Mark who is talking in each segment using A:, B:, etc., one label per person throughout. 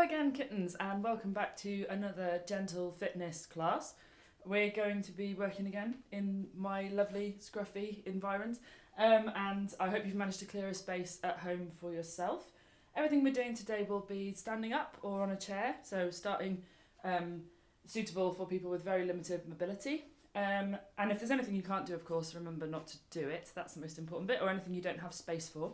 A: again, kittens, and welcome back to another gentle fitness class. We're going to be working again in my lovely scruffy environs, and I hope you've managed to clear a space at home for yourself. Everything we're doing today will be standing up or on a chair, so starting suitable for people with very limited mobility. And if there's anything you can't do, of course, remember not to do it. That's the most important bit, or anything you don't have space for.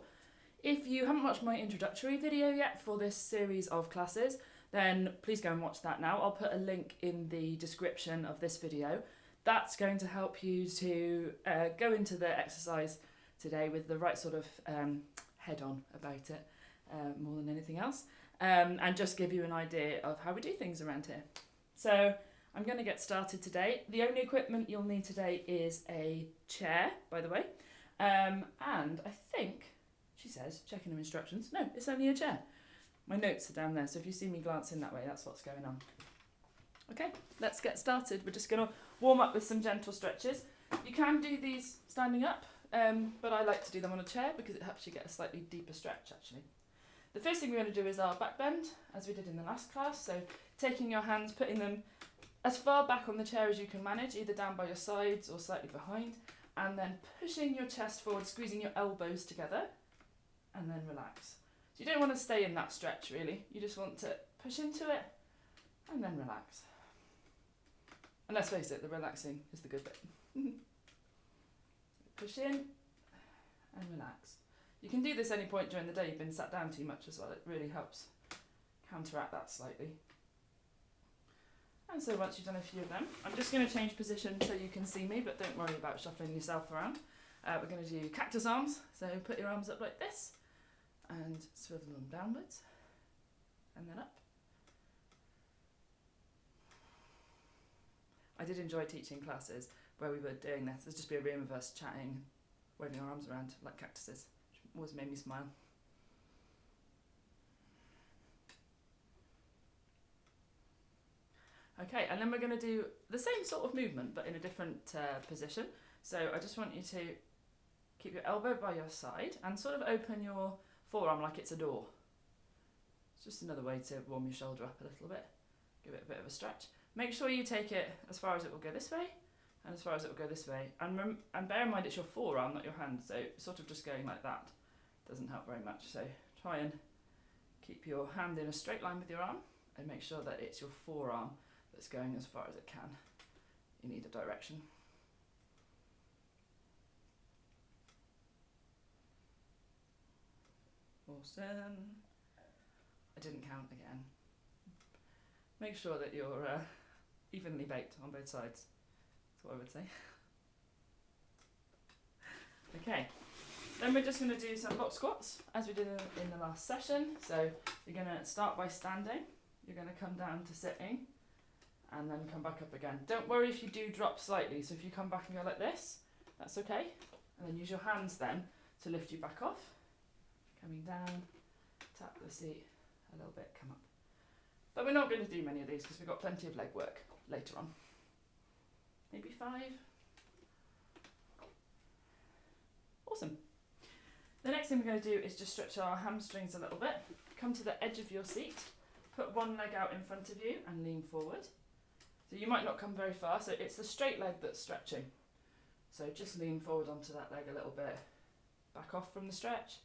A: If you haven't watched my introductory video yet for this series of classes, then please go and watch that now. I'll put a link in the description of this video. That's going to help you to go into the exercise today with the right sort of head on about it, more than anything else, and just give you an idea of how we do things around here. So I'm going to get started today. The only equipment you'll need today is a chair, by the way, and I think... She says, checking her instructions. No, it's only a chair. My notes are down there, so if you see me glancing that way, that's what's going on. Okay, let's get started. We're just going to warm up with some gentle stretches. You can do these standing up, but I like to do them on a chair because it helps you get a slightly deeper stretch, actually. The first thing we're going to do is our back bend, as we did in the last class. So taking your hands, putting them as far back on the chair as you can manage, either down by your sides or slightly behind, and then pushing your chest forward, squeezing your elbows together, and then relax. So you don't want to stay in that stretch really, you just want to push into it and then relax. And let's face it, the relaxing is the good bit. Push in and relax. You can do this any point during the day you've been sat down too much as well, it really helps counteract that slightly. And so once you've done a few of them, I'm just going to change position so you can see me, but don't worry about shuffling yourself around. We're going to do cactus arms, so put your arms up like this, and swivel them downwards, and then up. I did enjoy teaching classes where we were doing this. There'd just be a room of us chatting, waving our arms around like cactuses, which always made me smile. Okay, and then we're going to do the same sort of movement, but in a different position. So I just want you to keep your elbow by your side and sort of open your forearm like it's a door. It's just another way to warm your shoulder up a little bit, give it a bit of a stretch. Make sure you take it as far as it will go this way and as far as it will go this way. And bear in mind it's your forearm, not your hand, so sort of just going like that doesn't help very much. So try and keep your hand in a straight line with your arm and make sure that it's your forearm that's going as far as it can in either direction. Awesome. I didn't count again. Make sure that you're evenly baked on both sides. That's what I would say. Okay, then we're just going to do some box squats as we did in the last session. So you're going to start by standing. You're going to come down to sitting and then come back up again. Don't worry if you do drop slightly. So if you come back and go like this, that's okay. And then use your hands then to lift you back off. Coming down, tap the seat a little bit, come up. But we're not going to do many of these because we've got plenty of leg work later on. Maybe 5. Awesome. The next thing we're going to do is just stretch our hamstrings a little bit. Come to the edge of your seat, put one leg out in front of you and lean forward. So you might not come very far, so it's the straight leg that's stretching. So just lean forward onto that leg a little bit, back off from the stretch,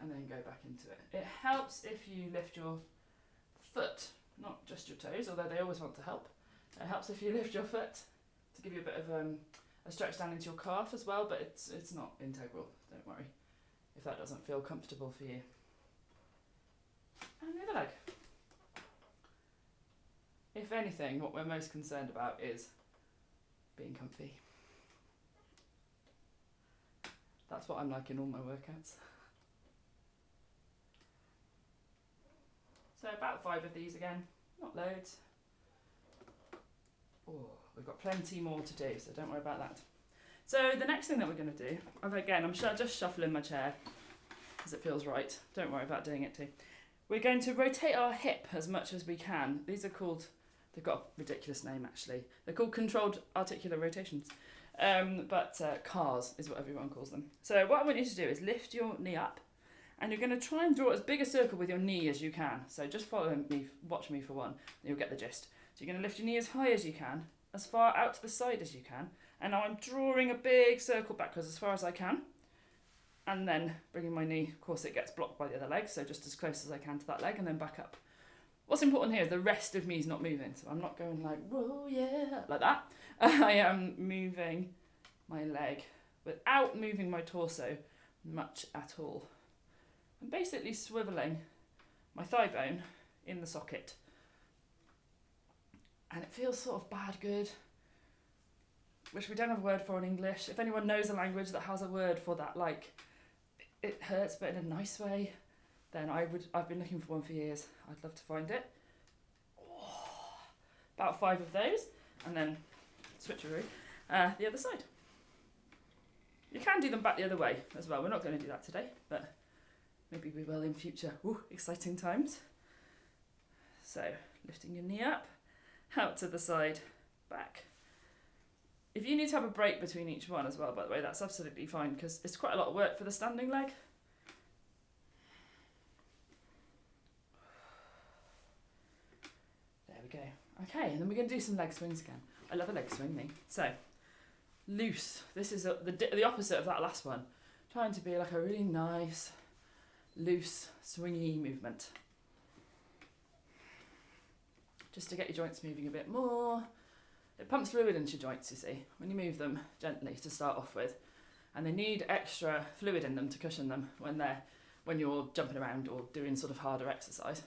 A: and then go back into it. It helps if you lift your foot, not just your toes, although they always want to help. It helps if you lift your foot to give you a bit of a stretch down into your calf as well, but it's not integral, don't worry, if that doesn't feel comfortable for you. And the other leg. If anything, what we're most concerned about is being comfy. That's what I'm like in all my workouts. So about 5 of these again, not loads. Oh, we've got plenty more to do, so don't worry about that. So the next thing that we're going to do, again, I'm just shuffling my chair because it feels right. Don't worry about doing it too. We're going to rotate our hip as much as we can. These are called, they've got a ridiculous name actually. They're called controlled articular rotations. But CARs is what everyone calls them. So what I want you to do is lift your knee up And you're going to try and draw as big a circle with your knee as you can. So just follow me, watch me for one, and you'll get the gist. So you're going to lift your knee as high as you can, as far out to the side as you can. And now I'm drawing a big circle backwards as far as I can. And then bringing my knee, of course it gets blocked by the other leg, so just as close as I can to that leg, and then back up. What's important here is the rest of me is not moving, so I'm not going like, whoa, yeah, like that. I am moving my leg without moving my torso much at all. I'm basically swivelling my thigh bone in the socket. And it feels sort of bad good, which we don't have a word for in English. If anyone knows a language that has a word for that, like, it hurts but in a nice way, then I've been looking for one for years. I'd love to find it. Oh, about 5 of those, and then switcheroo, the other side. You can do them back the other way as well. We're not going to do that today, but maybe we will in future. Ooh, exciting times. So, lifting your knee up, out to the side, back. If you need to have a break between each one as well, by the way, that's absolutely fine, because it's quite a lot of work for the standing leg. There we go. Okay, and then we're going to do some leg swings again. I love a leg swing, me. So, loose. This is the opposite of that last one. Trying to be like a really nice, loose, swingy movement. Just to get your joints moving a bit more. It pumps fluid into your joints, you see, when you move them gently to start off with. And they need extra fluid in them to cushion them when you're jumping around or doing sort of harder exercise.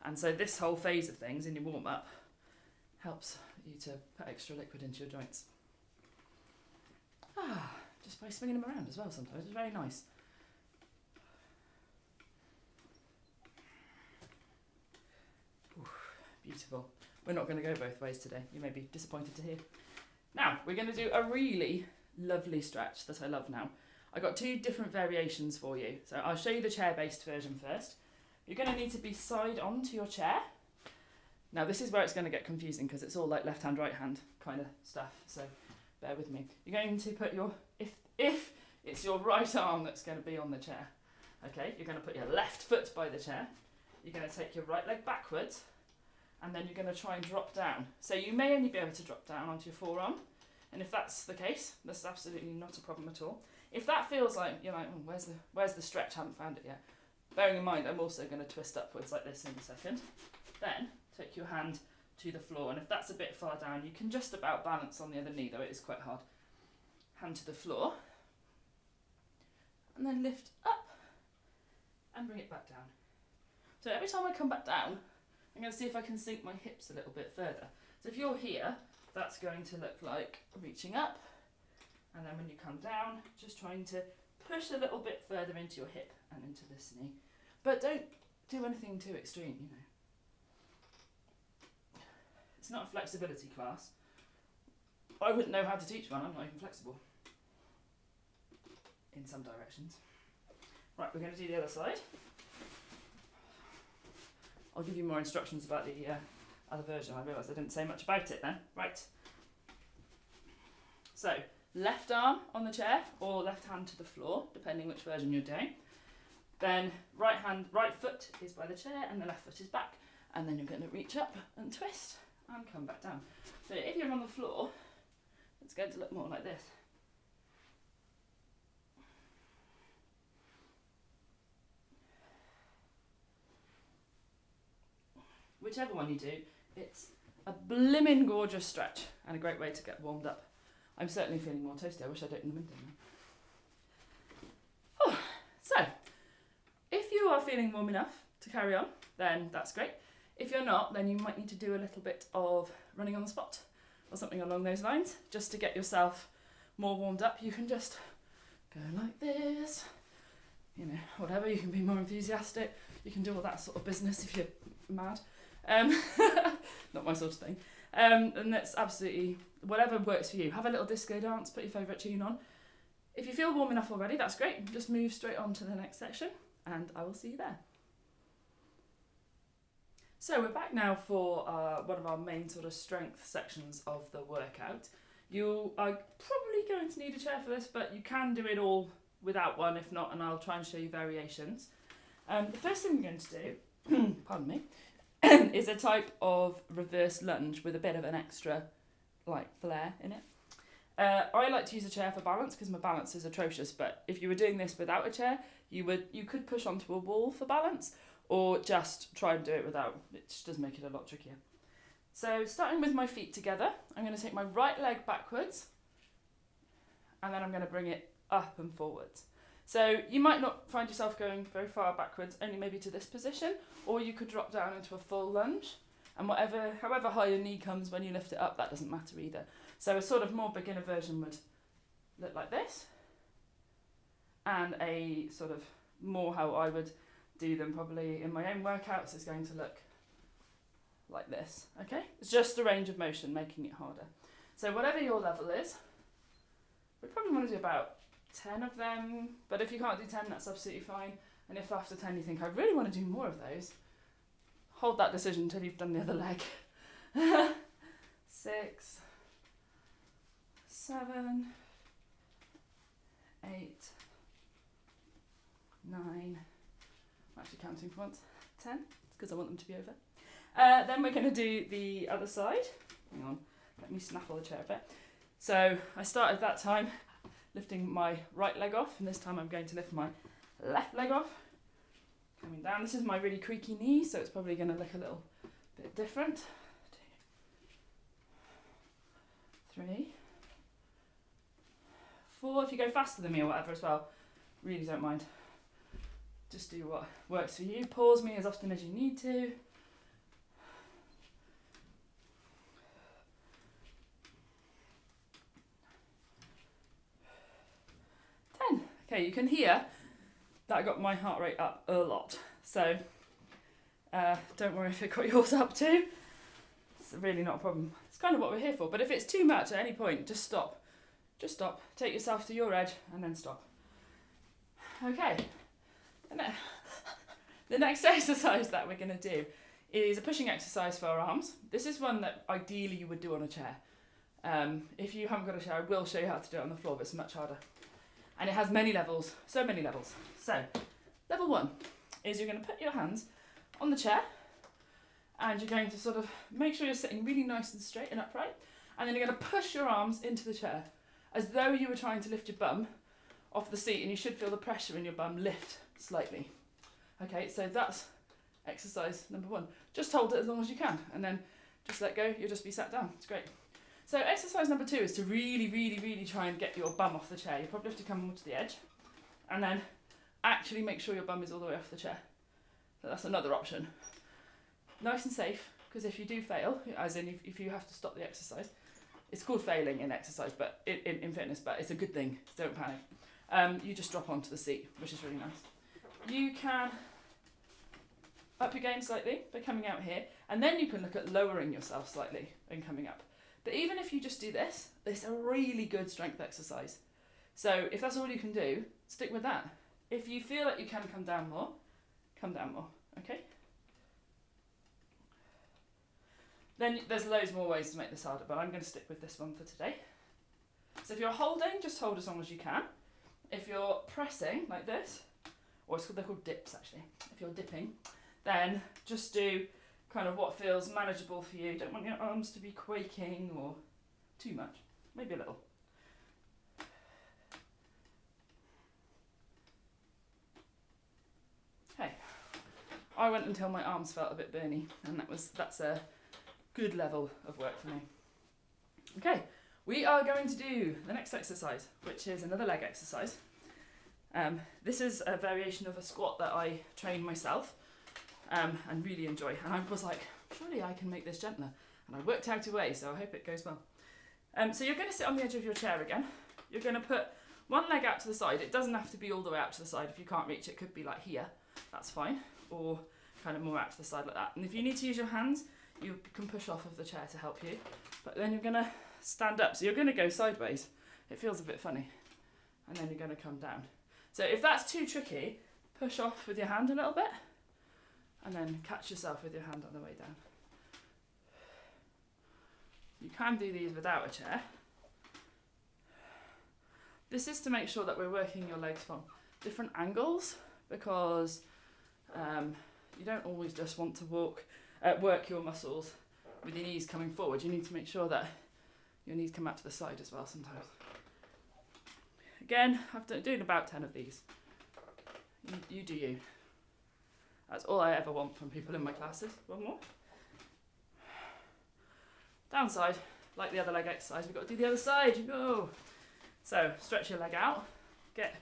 A: And so this whole phase of things in your warm-up helps you to put extra liquid into your joints. Just by swinging them around as well sometimes. It's very nice. Ooh, beautiful. We're not going to go both ways today. You may be disappointed to hear. Now, we're going to do a really lovely stretch that I love now. I've got 2 different variations for you. So I'll show you the chair-based version first. You're going to need to be side on to your chair. Now, this is where it's going to get confusing because it's all like left hand, right hand kind of stuff. So bear with me. You're going to put your, if it's your right arm that's going to be on the chair, okay, you're going to put your left foot by the chair. You're going to take your right leg backwards. And then you're going to try and drop down. So you may only be able to drop down onto your forearm. And if that's the case, that's absolutely not a problem at all. If that feels like, you're like, oh, where's the stretch? I haven't found it yet. Bearing in mind, I'm also going to twist upwards like this in a second. Then take your hand to the floor. And if that's a bit far down, you can just about balance on the other knee, though it is quite hard. Hand to the floor. And then lift up and bring it back down. So every time I come back down, I'm going to see if I can sink my hips a little bit further. So if you're here, that's going to look like reaching up. And then when you come down, just trying to push a little bit further into your hip and into this knee. But don't do anything too extreme, you know. It's not a flexibility class. I wouldn't know how to teach one, I'm not even flexible. In some directions. Right, we're going to do the other side. I'll give you more instructions about the other version. I realised I didn't say much about it then. Right. So, left arm on the chair or left hand to the floor, depending which version you're doing. Then right foot is by the chair and the left foot is back. And then you're going to reach up and twist and come back down. So if you're on the floor, it's going to look more like this. Whichever one you do, it's a blimmin' gorgeous stretch and a great way to get warmed up. I'm certainly feeling more toasty. I wish I'd opened the window now. So, if you are feeling warm enough to carry on, then that's great. If you're not, then you might need to do a little bit of running on the spot or something along those lines, just to get yourself more warmed up. You can just go like this, you know, whatever. You can be more enthusiastic. You can do all that sort of business if you're mad. Not my sort of thing. And that's absolutely whatever works for you. Have a little disco dance, put your favourite tune on. If you feel warm enough already, that's great. Just move straight on to the next section and I will see you there. So we're back now for one of our main sort of strength sections of the workout. You are probably going to need a chair for this, but you can do it all without one, if not, and I'll try and show you variations. The first thing we're going to do, pardon me, is a type of reverse lunge with a bit of an extra flair in it. I like to use a chair for balance because my balance is atrocious, but if you were doing this without a chair, you could push onto a wall for balance, or just try and do it without. It just does make it a lot trickier. So starting with my feet together, I'm going to take my right leg backwards, and then I'm going to bring it up and forwards. So you might not find yourself going very far backwards, only maybe to this position, or you could drop down into a full lunge, and however high your knee comes when you lift it up, that doesn't matter either. So a sort of more beginner version would look like this, and a sort of more how I would do them probably in my own workouts is going to look like this, okay? It's just a range of motion making it harder. So whatever your level is, we probably want to do about 10 of them, but if you can't do 10, that's absolutely fine. And if after 10 you think, I really want to do more of those, hold that decision until you've done the other leg. 6, 7, 8, 9, I'm actually counting for once, 10, because I want them to be over. Then we're going to do the other side. Hang on, let me snaffle the chair a bit. So I started that time lifting my right leg off, and this time I'm going to lift my left leg off. Coming down, this is my really creaky knee, so it's probably going to look a little bit different. 2, 3, 4, if you go faster than me or whatever as well, really don't mind. Just do what works for you. Pause me as often as you need to. 10. Okay, you can hear that I got my heart rate up a lot. So don't worry if it got yours up too. It's really not a problem. It's kind of what we're here for. But if it's too much at any point, just stop. Just stop. Take yourself to your edge and then stop. Okay. The next exercise that we're going to do is a pushing exercise for our arms. This is one that ideally you would do on a chair. If you haven't got a chair, I will show you how to do it on the floor, but it's much harder. And it has many levels, so many levels. So, level 1 is you're going to put your hands on the chair, and you're going to sort of make sure you're sitting really nice and straight and upright, and then you're going to push your arms into the chair, as though you were trying to lift your bum off the seat, and you should feel the pressure in your bum lift slightly. Okay, so that's exercise number 1. Just hold it as long as you can, and then just let go, you'll just be sat down. It's great. So exercise number 2 is to really, really, really try and get your bum off the chair. You probably have to come more to the edge, and then actually make sure your bum is all the way off the chair. So that's another option. Nice and safe, because if you do fail, as in if you have to stop the exercise, it's called failing in exercise, but in fitness, but it's a good thing, don't panic. You just drop onto the seat, which is really nice. You can up your game slightly by coming out here, and then you can look at lowering yourself slightly and coming up. But even if you just do this, it's a really good strength exercise. So if that's all you can do, stick with that. If you feel like you can come down more, okay? Then there's loads more ways to make this harder, but I'm going to stick with this one for today. So if you're holding, just hold as long as you can. If you're pressing like this, or they're called dips actually, if you're dipping, then just do kind of what feels manageable for you. Don't want your arms to be quaking or too much, maybe a little. Okay, I went until my arms felt a bit burny, and that's a good level of work for me. Okay, we are going to do the next exercise, which is another leg exercise. This is a variation of a squat that I train myself and really enjoy. And I was like, surely I can make this gentler. And I worked out a way, so I hope it goes well. So you're going to sit on the edge of your chair again. You're going to put one leg out to the side. It doesn't have to be all the way out to the side. If you can't reach it, could be like here. That's fine. Or kind of more out to the side like that. And if you need to use your hands, you can push off of the chair to help you. But then you're going to stand up. So you're going to go sideways. It feels a bit funny. And then you're going to come down. So if that's too tricky, push off with your hand a little bit. And then catch yourself with your hand on the way down. You can do these without a chair. This is to make sure that we're working your legs from different angles, because you don't always just want to work your muscles with your knees coming forward. You need to make sure that your knees come out to the side as well sometimes. Again, I've doing about 10 of these. You do you. That's all I ever want from people in my classes. One more. Downside, like the other leg exercise, we've got to do the other side. You go. So stretch your leg out, get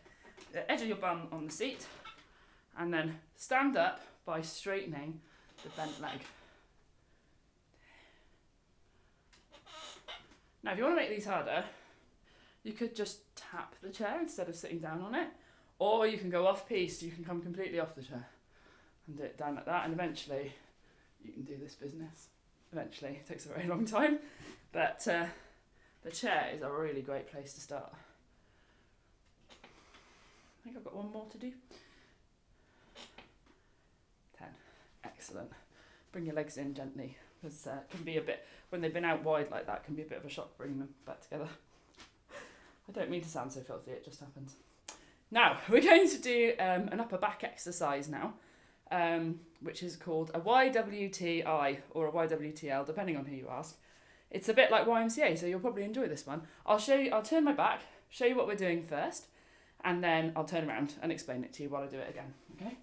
A: the edge of your bum on the seat, and then stand up by straightening the bent leg. Now, if you want to make these harder, you could just tap the chair instead of sitting down on it, or you can go off piste. You can come completely off the chair and do it down like that, and eventually you can do this business. Eventually, it takes a very long time, but the chair is a really great place to start. I think I've got one more to do. 10. Excellent. Bring your legs in gently, because it can be a bit, when they've been out wide like that, can be a bit of a shock bringing them back together. I don't mean to sound so filthy, it just happens. Now, we're going to do an upper back exercise now, which is called a YWTI or a YWTL, depending on who you ask. It's a bit like YMCA, so you'll probably enjoy this one. I'll turn my back, show you what we're doing first, and then I'll turn around and explain it to you while I do it again, okay?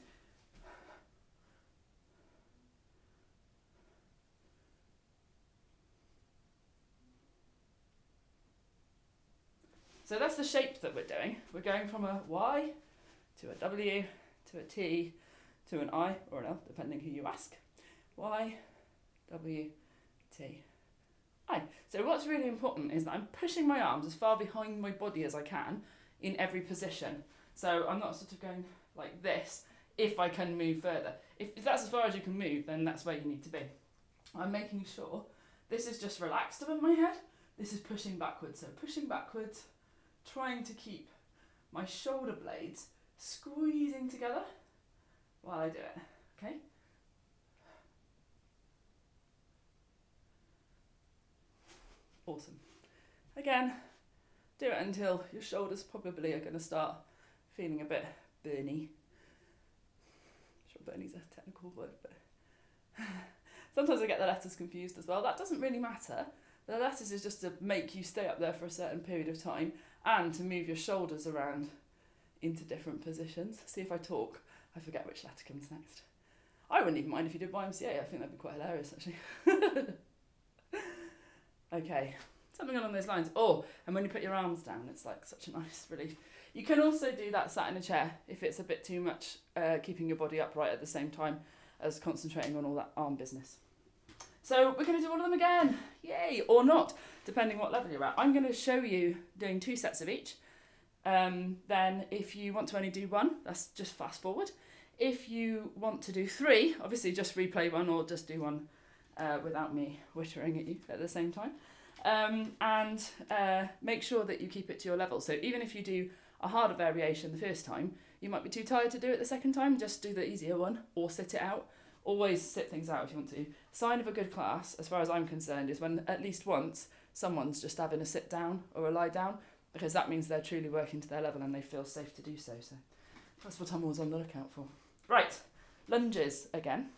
A: So that's the shape that we're doing. We're going from a Y to a W to a T to an I or an L, depending who you ask. Y, W, T, I. So what's really important is that I'm pushing my arms as far behind my body as I can in every position. So I'm not sort of going like this if I can move further. If that's as far as you can move, then that's where you need to be. I'm making sure this is just relaxed above my head. This is pushing backwards. So pushing backwards, trying to keep my shoulder blades squeezing together while I do it, okay? Awesome. Again, do it until your shoulders probably are going to start feeling a bit burny. I'm sure burny's a technical word, but sometimes I get the letters confused as well. That doesn't really matter. The letters is just to make you stay up there for a certain period of time and to move your shoulders around into different positions. See, if I talk, I forget which letter comes next. I wouldn't even mind if you did YMCA. I think that'd be quite hilarious, actually. Okay, something along those lines. Oh, and when you put your arms down, it's like such a nice relief. You can also do that sat in a chair if it's a bit too much, keeping your body upright at the same time as concentrating on all that arm business. So we're going to do all of them again, yay, or not, depending what level you're at. I'm going to show you doing 2 sets of each. Then if you want to only do 1, that's just fast forward. If you want to do 3, obviously just replay 1 or just do 1 without me whittering at you at the same time. And make sure that you keep it to your level. So even if you do a harder variation the first time, you might be too tired to do it the second time, just do the easier one or sit it out. Always sit things out if you want to. Sign of a good class, as far as I'm concerned, is when at least once someone's just having a sit down or a lie down, because that means they're truly working to their level and they feel safe to do so. So that's what I'm always on the lookout for. Right, lunges again.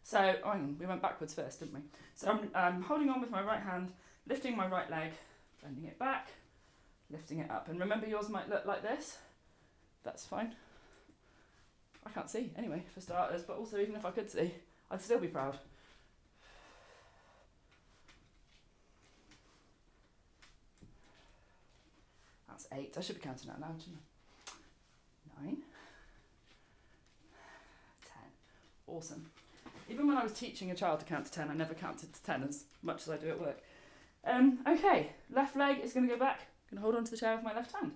A: So hang on, we went backwards first, didn't we? So I'm holding on with my right hand, lifting my right leg, bending it back, lifting it up. And remember, yours might look like this. That's fine. I can't see anyway, for starters, but also even if I could see, I'd still be proud. That's 8. I should be counting out loud, shouldn't I? 9. 10. Awesome. Even when I was teaching a child to count to 10, I never counted to 10 as much as I do at work. Okay, left leg is going to go back. I'm going to hold on to the chair with my left hand.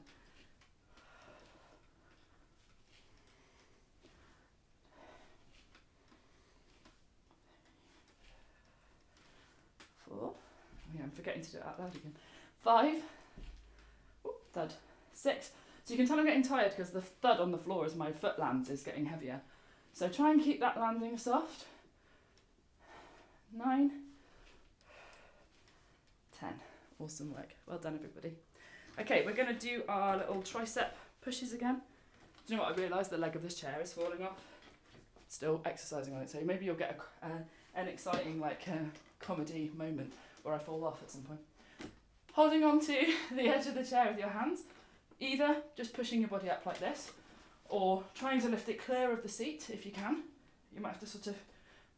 A: 4. Yeah, I'm forgetting to do it out loud again. 5. Thud. 6. So you can tell I'm getting tired because the thud on the floor as my foot lands is getting heavier. So try and keep that landing soft. 9. 10. Awesome work. Well done, everybody. Okay, we're going to do our little tricep pushes again. Do you know what I realised? The leg of this chair is falling off. Still exercising on it, so maybe you'll get an exciting comedy moment where I fall off at some point. Holding on to the edge of the chair with your hands, either just pushing your body up like this, or trying to lift it clear of the seat if you can. You might have to sort of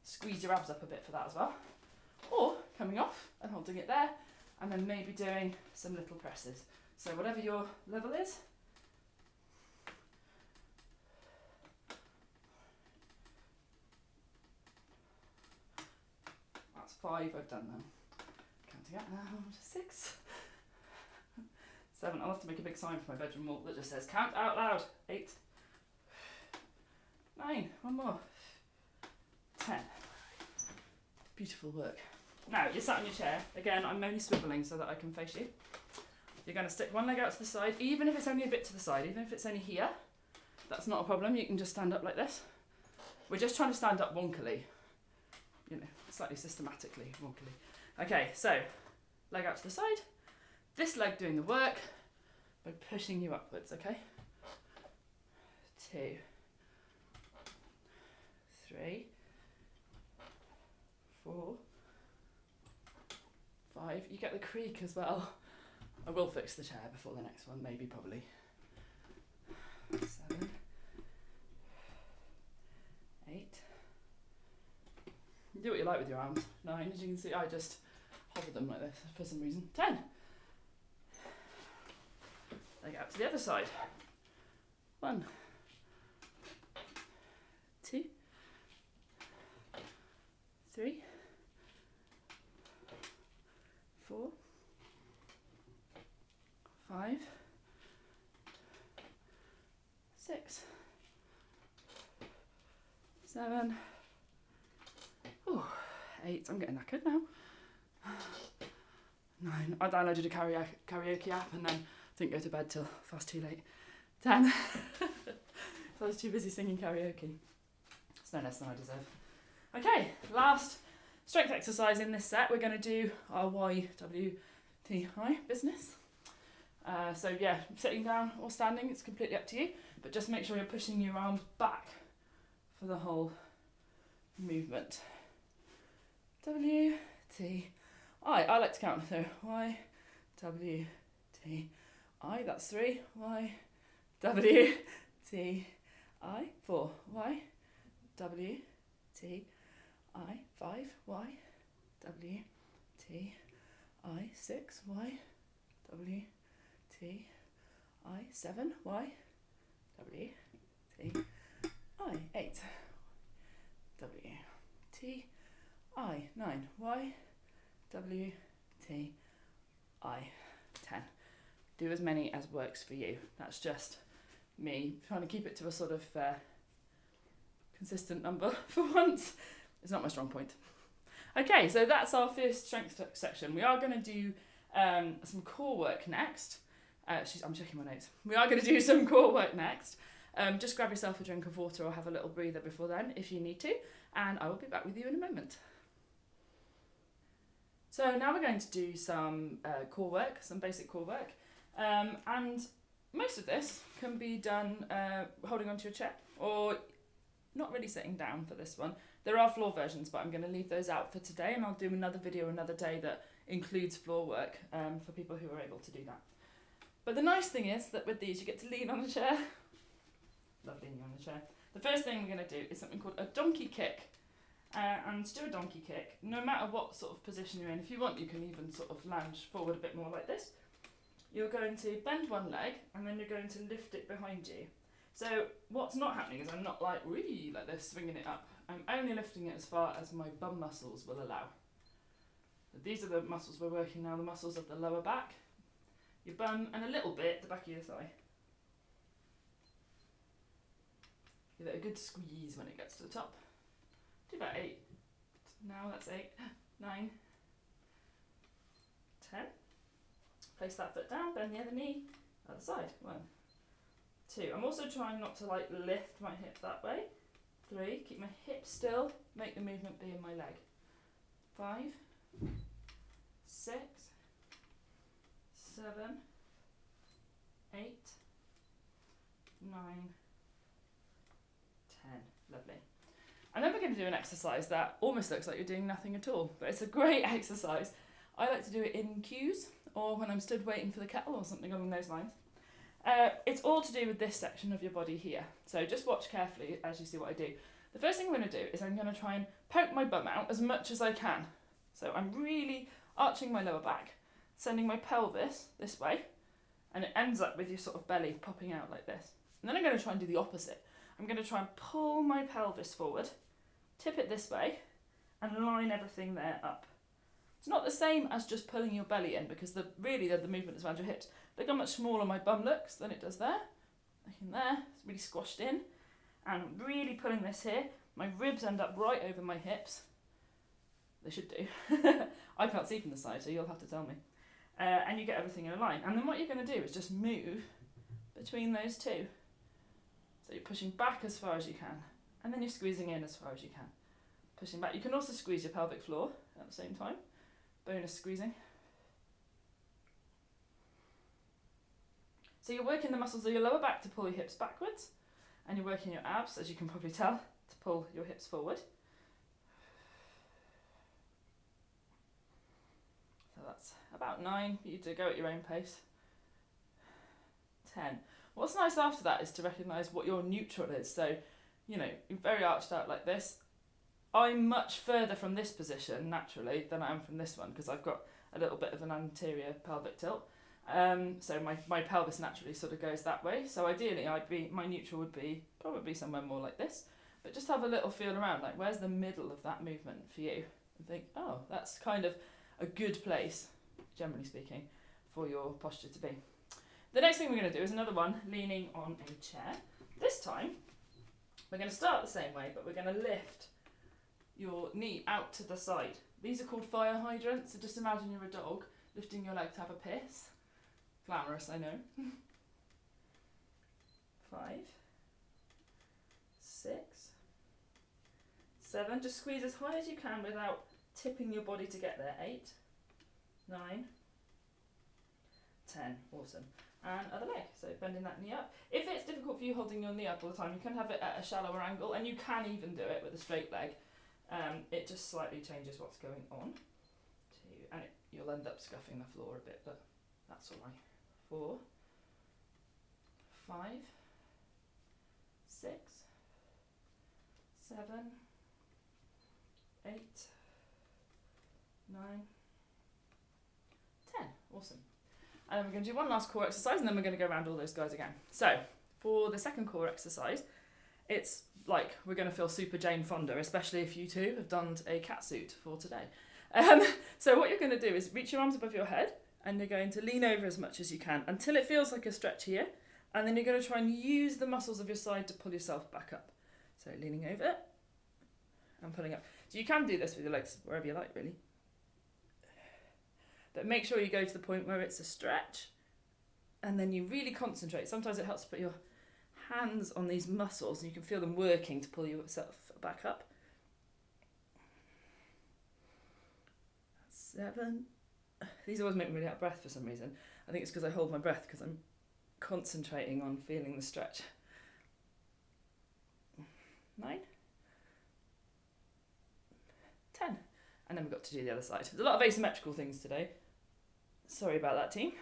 A: squeeze your abs up a bit for that as well. Or coming off and holding it there, and then maybe doing some little presses. So whatever your level is. That's 5 I've done now. Counting up now to 6. 7. I'll have to make a big sign for my bedroom wall that just says count out loud. 8. 9. One more. 10. Beautiful work. Now, you're sat on your chair. Again, I'm only swivelling so that I can face you. You're going to stick one leg out to the side, even if it's only a bit to the side, even if it's only here. That's not a problem. You can just stand up like this. We're just trying to stand up wonkily. You know, slightly systematically wonkily. Okay, so leg out to the side. This leg doing the work by pushing you upwards, okay? 2, 3, 4, 5. You get the creak as well. I will fix the chair before the next one, maybe, probably. 7, 8. You do what you like with your arms. 9, as you can see, I just hover them like this for some reason. 10. Leg out to the other side. 1, 2, 3, 4, 5, 6, 7, 8. I'm getting knackered now. 9. I downloaded a karaoke app and then didn't go to bed till fast too late. 10. So I was too busy singing karaoke. It's no less than I deserve. Okay, last strength exercise in this set. We're going to do our YWTI business. So yeah, sitting down or standing, it's completely up to you, but just make sure you're pushing your arms back for the whole movement. W, T, I. I like to count, so Y, W, T, I. That's 3. Y, W, T, I. 4. Y, W, T, I. 5. Y, W, T, I. 6. Y, W, T, I. 7. Y, W, T, I. 8. W, T, I. 9. Y, W, T, I. 10. Do as many as works for you. That's just me trying to keep it to a sort of consistent number for once. It's not my strong point. Okay, so that's our first strength section. We are going to do some core work next. I'm checking my notes. We are going to do some core work next. Just grab yourself a drink of water or have a little breather before then if you need to, and I will be back with you in a moment. So now we're going to do some core work, some basic core work, and most of this can be done holding onto your chair or not really sitting down for this one. There are floor versions, but I'm going to leave those out for today, and I'll do another video another day that includes floor work for people who are able to do that. But the nice thing is that with these you get to lean on the chair. Love leaning on the chair. The first thing we're going to do is something called a donkey kick. And to do a donkey kick, no matter what sort of position you're in, if you want you can even sort of lounge forward a bit more like this. You're going to bend one leg and then you're going to lift it behind you. So what's not happening is I'm not like this, swinging it up. I'm only lifting it as far as my bum muscles will allow. So these are the muscles we're working now, the muscles of the lower back, your bum, and a little bit the back of your thigh. Give it a good squeeze when it gets to the top. Do about 8. Now that's 8, 9, 10. Place that foot down, bend the other knee, other side. 1, 2. I'm also trying not to lift my hip that way. 3. Keep my hip still. Make the movement be in my leg. 5, 6, 7, 8, 9, 10. Lovely. And then we're going to do an exercise that almost looks like you're doing nothing at all, but it's a great exercise. I like to do it in queues or when I'm stood waiting for the kettle or something along those lines. It's all to do with this section of your body here. So just watch carefully as you see what I do. The first thing I'm going to do is I'm going to try and poke my bum out as much as I can. So I'm really arching my lower back, sending my pelvis this way, and it ends up with your sort of belly popping out like this. And then I'm going to try and do the opposite. I'm going to try and pull my pelvis forward, tip it this way, and line everything there up. It's not the same as just pulling your belly in because the movement is around your hips. Look how much smaller my bum looks than it does there. Look in there, it's really squashed in. And I'm really pulling this here. My ribs end up right over my hips. They should do. I can't see from the side, so you'll have to tell me. And you get everything in a line. And then what you're going to do is just move between those two. So you're pushing back as far as you can, and then you're squeezing in as far as you can. Pushing back. You can also squeeze your pelvic floor at the same time. Bonus squeezing. So you're working the muscles of your lower back to pull your hips backwards, and you're working your abs, as you can probably tell, to pull your hips forward. So that's about 9 for you to go at your own pace. 10. What's nice after that is to recognise what your neutral is. So, you're very arched out like this. I'm much further from this position, naturally, than I am from this one, because I've got a little bit of an anterior pelvic tilt. So my pelvis naturally sort of goes that way. So ideally, my neutral would be probably somewhere more like this. But just have a little feel around, like where's the middle of that movement for you? And think, oh, that's kind of a good place, generally speaking, for your posture to be. The next thing we're going to do is another one, leaning on a chair. This time, we're going to start the same way, but we're going to lift your knee out to the side. These are called fire hydrants, so just imagine you're a dog lifting your leg to have a piss. Glamorous, I know. 5, 6, 7. Just squeeze as high as you can without tipping your body to get there. 8, 9, 10. Awesome. And other leg, so bending that knee up. If it's difficult for you holding your knee up all the time, you can have it at a shallower angle, and you can even do it with a straight leg. It just slightly changes what's going on. You'll end up scuffing the floor a bit, but that's all right. 4, 5, 6, 7, 8, 9, 10. Awesome. And then we're going to do one last core exercise, and then we're going to go around all those guys again. So, for the second core exercise, it's like we're going to feel super Jane Fonda, especially if you two have donned a catsuit for today. So what you're going to do is reach your arms above your head, and you're going to lean over as much as you can until it feels like a stretch here, and then you're going to try and use the muscles of your side to pull yourself back up. So leaning over and pulling up. So you can do this with your legs wherever you like, really. But make sure you go to the point where it's a stretch, and then you really concentrate. Sometimes it helps to put your hands on these muscles, and you can feel them working to pull yourself back up. 7. These always make me really out of breath for some reason. I think it's because I hold my breath because I'm concentrating on feeling the stretch. 9. 10. And then we've got to do the other side. There's a lot of asymmetrical things today. Sorry about that, team.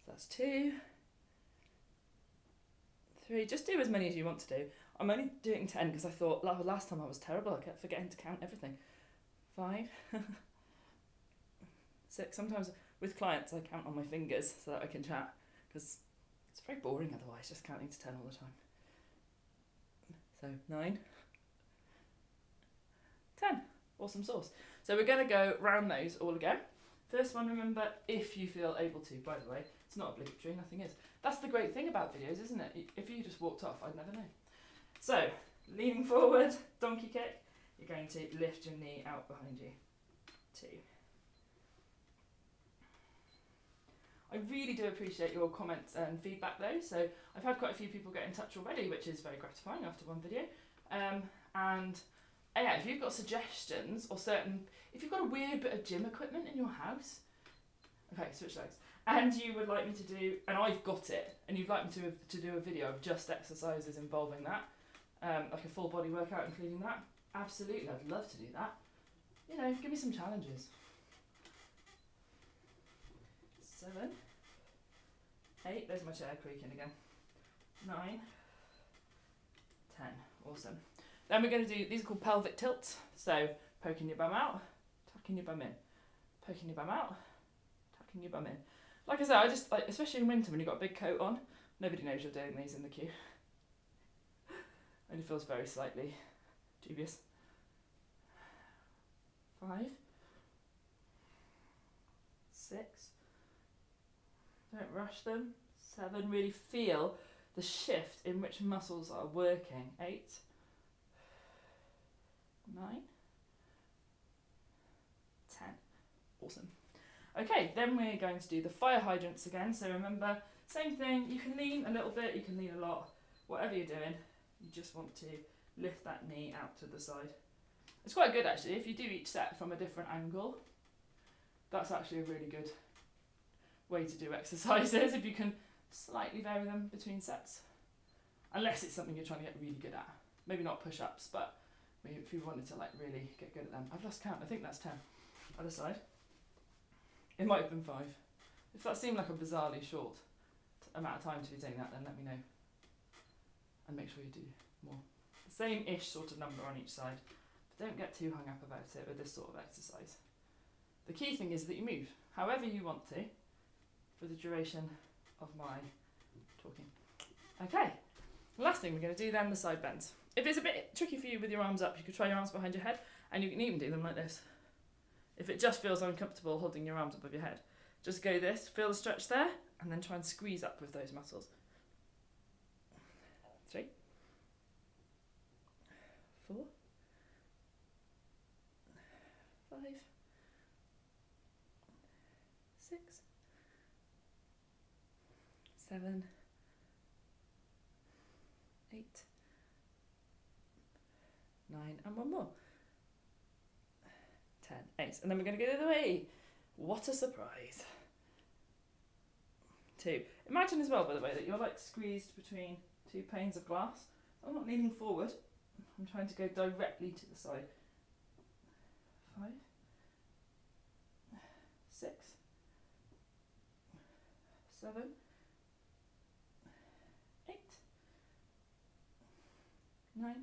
A: That's 2. 3. Just do as many as you want to do. I'm only doing 10 because I thought last time I was terrible. I kept forgetting to count everything. 5. 6. Sometimes with clients I count on my fingers so that I can chat, because it's very boring otherwise just counting to 10 all the time. So 9. 10. Awesome sauce. So we're going to go round those all again. First one, remember, if you feel able to, by the way. It's not obligatory, nothing is. That's the great thing about videos, isn't it? If you just walked off, I'd never know. So, leaning forward, donkey kick. You're going to lift your knee out behind you. 2. I really do appreciate your comments and feedback though. So I've had quite a few people get in touch already, which is very gratifying after one video. Yeah, if you've got suggestions or if you've got a weird bit of gym equipment in your house, okay, switch legs. and you would like me to do, and I've got it, and you'd like me to do a video of just exercises involving that, like a full body workout including that, absolutely, I'd love to do that. You know, give me some challenges. 7, 8, there's my chair creaking again. 9, 10, awesome. Then we're going to do, these are called pelvic tilts, so poking your bum out, tucking your bum in, poking your bum out, tucking your bum in. Like I said, I just, like, especially in winter when you've got a big coat on, nobody knows you're doing these in the queue. Only feels very slightly dubious. 5, 6, don't rush them. 7, really feel the shift in which muscles are working. 8, 9, 10, awesome. Okay, then we're going to do the fire hydrants again. So remember, same thing, you can lean a little bit, you can lean a lot, whatever you're doing, you just want to lift that knee out to the side. It's quite good actually, if you do each set from a different angle, that's actually a really good way to do exercises, if you can slightly vary them between sets. Unless it's something you're trying to get really good at. Maybe not push-ups, but maybe if you wanted to like really get good at them. I've lost count, I think that's 10. Other side. It might have been 5. If that seemed like a bizarrely short amount of time to be doing that, then let me know. And make sure you do more. The same-ish sort of number on each side. But don't get too hung up about it with this sort of exercise. The key thing is that you move however you want to for the duration of my talking. Okay, last thing we're going to do then, the side bends. If it's a bit tricky for you with your arms up, you could try your arms behind your head, and you can even do them like this. If it just feels uncomfortable holding your arms above your head, just go this, feel the stretch there, and then try and squeeze up with those muscles. 3, 4, 5, 6, 7, 8, 9, and one more. 10, 8, and then we're going to go the other way. What a surprise. 2. Imagine as well, by the way, that you're like squeezed between 2 panes of glass. I'm not leaning forward, I'm trying to go directly to the side. 5, 6, 7, 8, 9,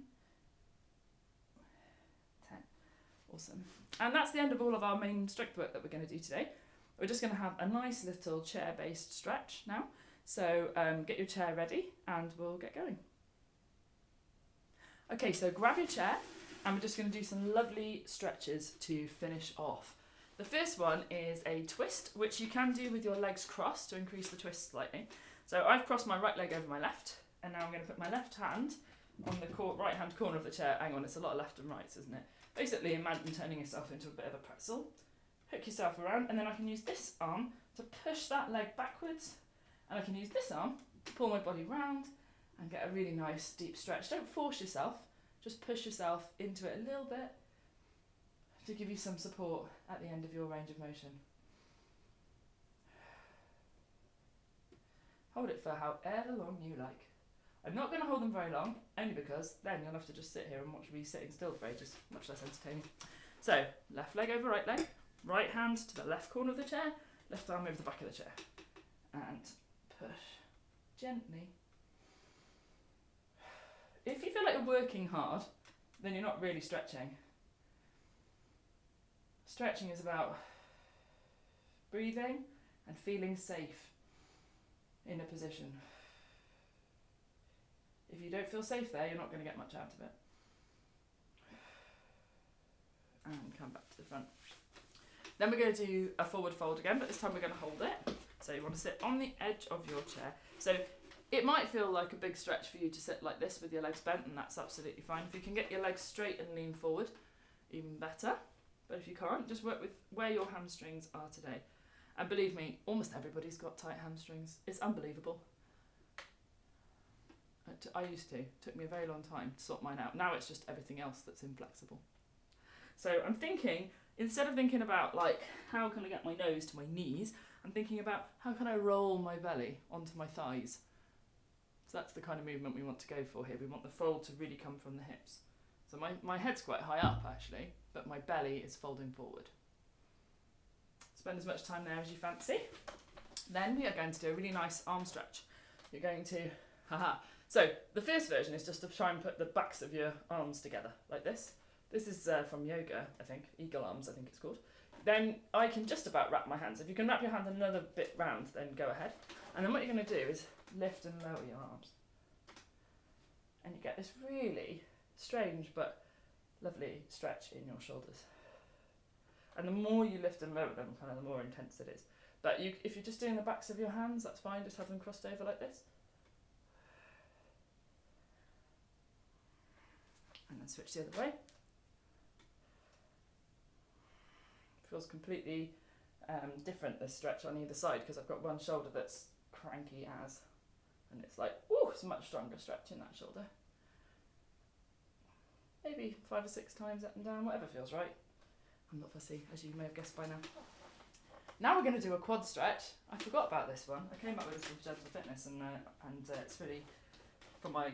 A: 10. Awesome. And that's the end of all of our main strength work that we're going to do today. We're just going to have a nice little chair-based stretch now. So get your chair ready and we'll get going. Okay, so grab your chair and we're just going to do some lovely stretches to finish off. The first one is a twist, which you can do with your legs crossed to increase the twist slightly. So I've crossed my right leg over my left, and now I'm going to put my left hand on the right hand corner of the chair. Hang on, it's a lot of left and rights, isn't it? Basically, imagine turning yourself into a bit of a pretzel. Hook yourself around, and then I can use this arm to push that leg backwards, and I can use this arm to pull my body round and get a really nice deep stretch. Don't force yourself, just push yourself into it a little bit to give you some support at the end of your range of motion. Hold it for however long you like. I'm not going to hold them very long, only because then you'll have to just sit here and watch me sitting still for ages, much less entertaining. So, left leg over right leg, right hand to the left corner of the chair, left arm over the back of the chair, and push gently. If you feel like you're working hard, then you're not really stretching. Stretching is about breathing and feeling safe in a position. If you don't feel safe there, you're not going to get much out of it. And come back to the front. Then we're going to do a forward fold again, but this time we're going to hold it. So you want to sit on the edge of your chair. So it might feel like a big stretch for you to sit like this with your legs bent, and that's absolutely fine. If you can get your legs straight and lean forward, even better. But if you can't, just work with where your hamstrings are today. And believe me, almost everybody's got tight hamstrings. It's unbelievable. I used to. It took me a very long time to sort mine out. Now it's just everything else that's inflexible. So I'm thinking, instead of thinking about like, how can I get my nose to my knees, and thinking about how can I roll my belly onto my thighs. So that's the kind of movement we want to go for here. We want the fold to really come from the hips. So my head's quite high up actually, but my belly is folding forward. Spend as much time there as you fancy. Then we are going to do a really nice arm stretch. You're going to, So the first version is just to try and put the backs of your arms together like this. This is from yoga, I think, eagle arms I think it's called. Then I can just about wrap my hands. If you can wrap your hand another bit round, then go ahead. And then what you're going to do is lift and lower your arms. And you get this really strange but lovely stretch in your shoulders. And the more you lift and lower them, kind of the more intense it is. But if you're just doing the backs of your hands, that's fine, just have them crossed over like this. And then switch the other way. Feels completely different, this stretch on either side, because I've got one shoulder that's cranky as, and it's like, ooh, it's a much stronger stretch in that shoulder. Maybe 5 or 6 times up and down, whatever feels right. I'm not fussy, as you may have guessed by now. Now we're going to do a quad stretch. I forgot about this one. I came up with this with Gentle Fitness, and it's really from my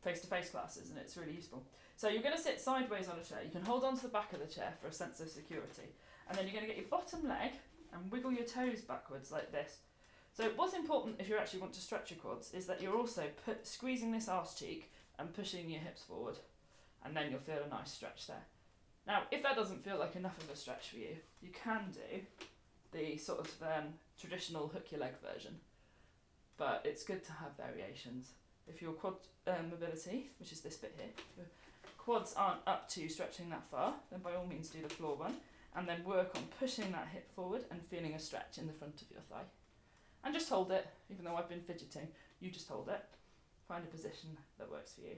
A: face-to-face classes, and it's really useful. So you're going to sit sideways on a chair. You can hold on to the back of the chair for a sense of security. And then you're going to get your bottom leg and wiggle your toes backwards like this. So what's important if you actually want to stretch your quads is that you're also squeezing this arse cheek and pushing your hips forward. And then you'll feel a nice stretch there. Now, if that doesn't feel like enough of a stretch for you, you can do the sort of traditional hook your leg version. But it's good to have variations. If your quad mobility, which is this bit here, your quads aren't up to stretching that far, then by all means do the floor one. And then work on pushing that hip forward and feeling a stretch in the front of your thigh. And just hold it, even though I've been fidgeting, you just hold it. Find a position that works for you.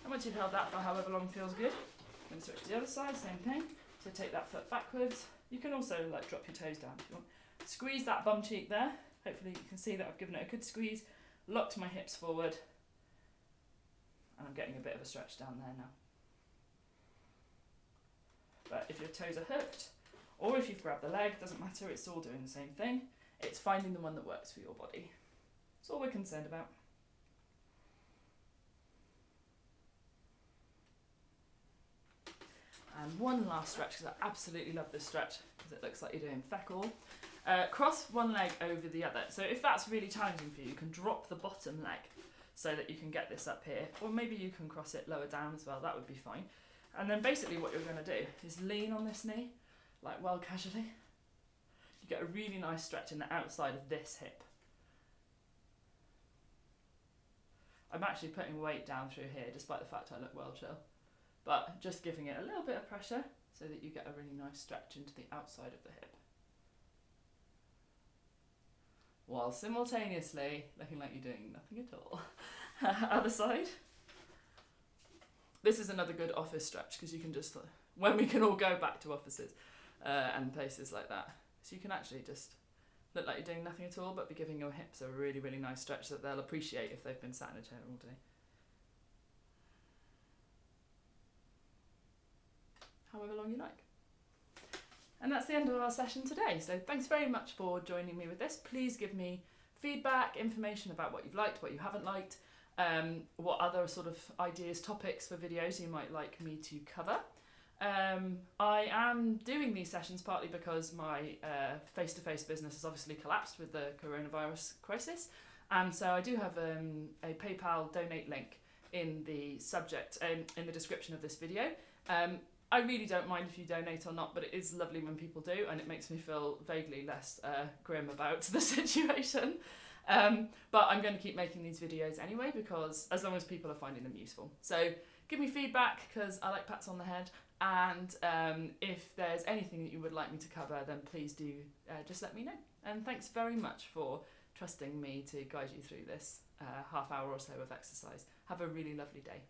A: And once you've held that for however long feels good, I'm going to switch to the other side, same thing. So take that foot backwards. You can also drop your toes down if you want. Squeeze that bum cheek there. Hopefully you can see that I've given it a good squeeze. Locked my hips forward. And I'm getting a bit of a stretch down there now. But if your toes are hooked, or if you've grabbed the leg, doesn't matter, it's all doing the same thing. It's finding the one that works for your body. That's all we're concerned about. And one last stretch, because I absolutely love this stretch, because it looks like you're doing feckle. Cross one leg over the other. So if that's really challenging for you, you can drop the bottom leg so that you can get this up here. Or maybe you can cross it lower down as well, that would be fine. And then basically what you're going to do is lean on this knee, like well casually. You get a really nice stretch in the outside of this hip. I'm actually putting weight down through here, despite the fact I look well chill. But just giving it a little bit of pressure so that you get a really nice stretch into the outside of the hip. While simultaneously looking like you're doing nothing at all. Other side. This is another good office stretch because you can just, when we can all go back to offices and places like that, so you can actually just look like you're doing nothing at all but be giving your hips a really, really nice stretch that they'll appreciate if they've been sat in a chair all day. However long you like. And that's the end of our session today. So thanks very much for joining me with this. Please give me feedback, information about what you've liked, what you haven't liked, what other sort of ideas, topics for videos you might like me to cover. I am doing these sessions partly because my face-to-face business has obviously collapsed with the coronavirus crisis. And so I do have a PayPal donate link in the subject, in the description of this video. I really don't mind if you donate or not, but it is lovely when people do, and it makes me feel vaguely less grim about the situation. But I'm going to keep making these videos anyway, because as long as people are finding them useful. So give me feedback, because I like pats on the head, and if there's anything that you would like me to cover, then please do just let me know. And thanks very much for trusting me to guide you through this half hour or so of exercise. Have a really lovely day.